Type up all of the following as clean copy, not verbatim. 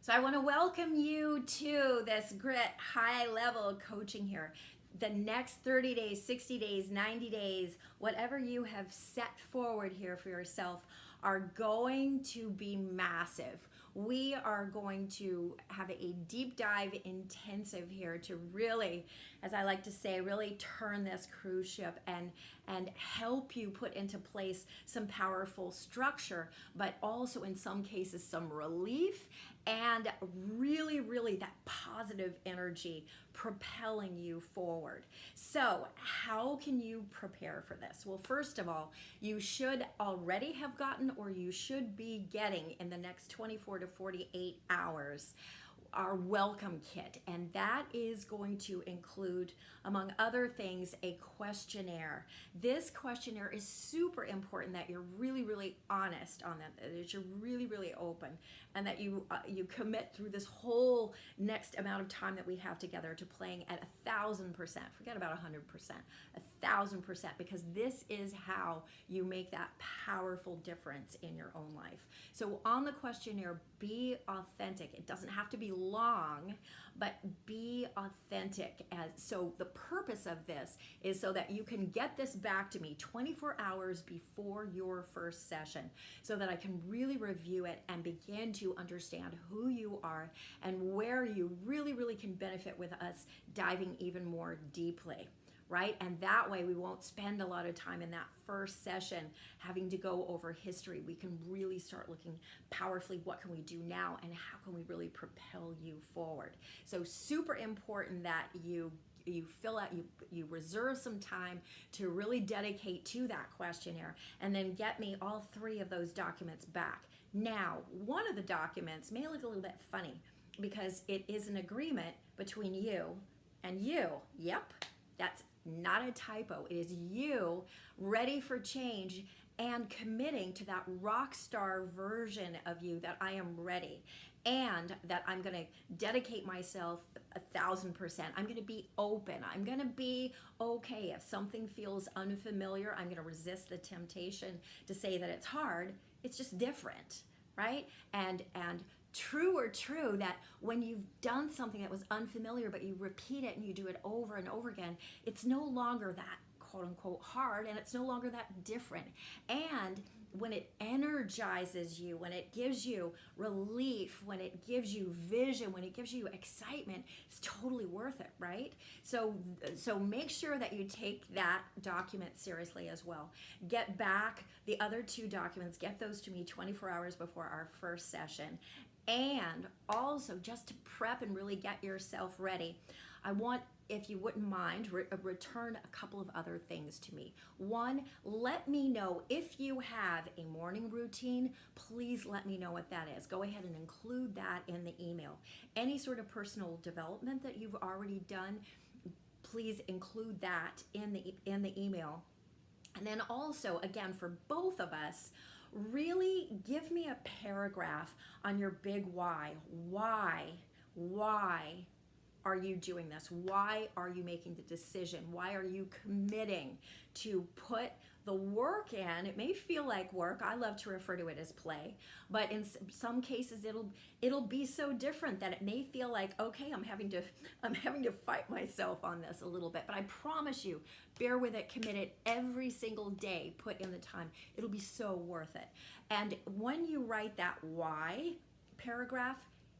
So I want to welcome you to this grit high level coaching here. The next 30 days, 60 days, 90 days, whatever you have set forward here for yourself are going to be massive. We are going to have a deep dive intensive here to really, as I like to say, really turn this cruise ship and help you put into place some powerful structure, but also in some cases some relief and really that positive energy propelling you forward. So how can you prepare for this? Well, first of all, you should already have gotten, or you should be getting in the next 24 to 48 hours, our welcome kit. And that is going to include, among other things, a questionnaire. This questionnaire is super important that you're really honest on that you're really open, and that you commit through this whole next amount of time that we have together to playing at 1,000%. Forget about 100%, 1,000%, because this is how you make that powerful difference in your own life. So on the questionnaire, be authentic. It doesn't have to be long, but be authentic. So the purpose of this is so that you can get this back to me 24 hours before your first session, so that I can really review it and begin to understand who you are and where you really can benefit with us diving even more deeply. Right? And that way we won't spend a lot of time in that first session having to go over history. We can really start looking powerfully, what can we do now and how can we really propel you forward? So super important that you fill out, you reserve some time to really dedicate to that questionnaire, and then get me all 3 of those documents back. Now, one of the documents may look a little bit funny because it is an agreement between you and you. Yep. That's not a typo. It is you ready for change and committing to that rock star version of you, that I am ready and that I'm going to dedicate myself 1,000%. I'm going to be open. I'm going to be okay. If something feels unfamiliar, I'm going to resist the temptation to say that it's hard. It's just different, right? And true that when you've done something that was unfamiliar, but you repeat it and you do it over and over again, it's no longer that quote unquote hard, and it's no longer that different. And when it energizes you, when it gives you relief, when it gives you vision, when it gives you excitement, it's totally worth it, right? So make sure that you take that document seriously as well. Get back the other 2 documents, get those to me 24 hours before our first session. And also, just to prep and really get yourself ready, I want, if you wouldn't mind, return a couple of other things to me. One, let me know if you have a morning routine. Please let me know what that is. Go ahead and include that in the email. Any sort of personal development that you've already done, please include that in the email. And then also, again, for both of us, really give me a paragraph on your big why. Why are you doing this? Why are you making the decision? Why are you committing to put the work in? It may feel like work. I love to refer to it as play, but in some cases it'll be so different that it may feel like, okay, I'm having to fight myself on this a little bit. But I promise you, bear with it, commit it every single day, put in the time. It'll be so worth it. And when you write that why paragraph,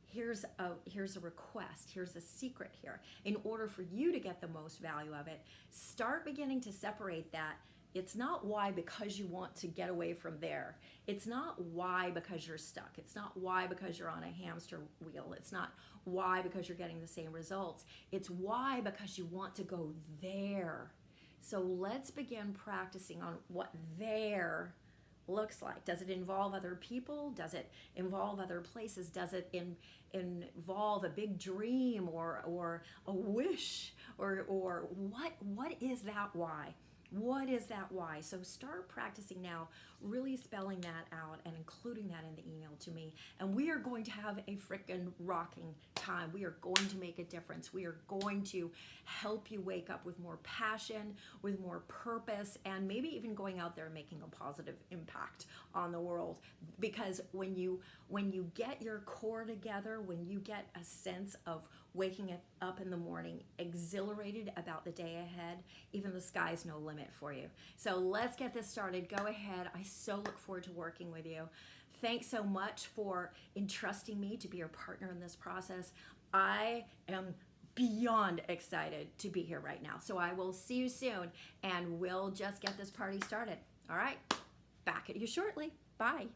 here's a request, here's a secret here. In order for you to get the most value of it, start beginning to separate that. It's not why because you want to get away from there. It's not why because you're stuck. It's not why because you're on a hamster wheel. It's not why because you're getting the same results. It's why because you want to go there. So let's begin practicing on what there looks like. Does it involve other people? Does it involve other places? Does it involve a big dream or a wish or what is that why? What is that why? So start practicing now really spelling that out and including that in the email to me. And we are going to have a freaking rocking time. We are going to make a difference. We are going to help you wake up with more passion, with more purpose, and maybe even going out there and making a positive impact on the world. Because when you get your core together, when you get a sense of waking up in the morning exhilarated about the day ahead, even the sky's no limit for you. So let's get this started. Go ahead. I so look forward to working with you. Thanks so much for entrusting me to be your partner in this process. I am beyond excited to be here right now. So I will see you soon, and we'll just get this party started. All right, back at you shortly. Bye.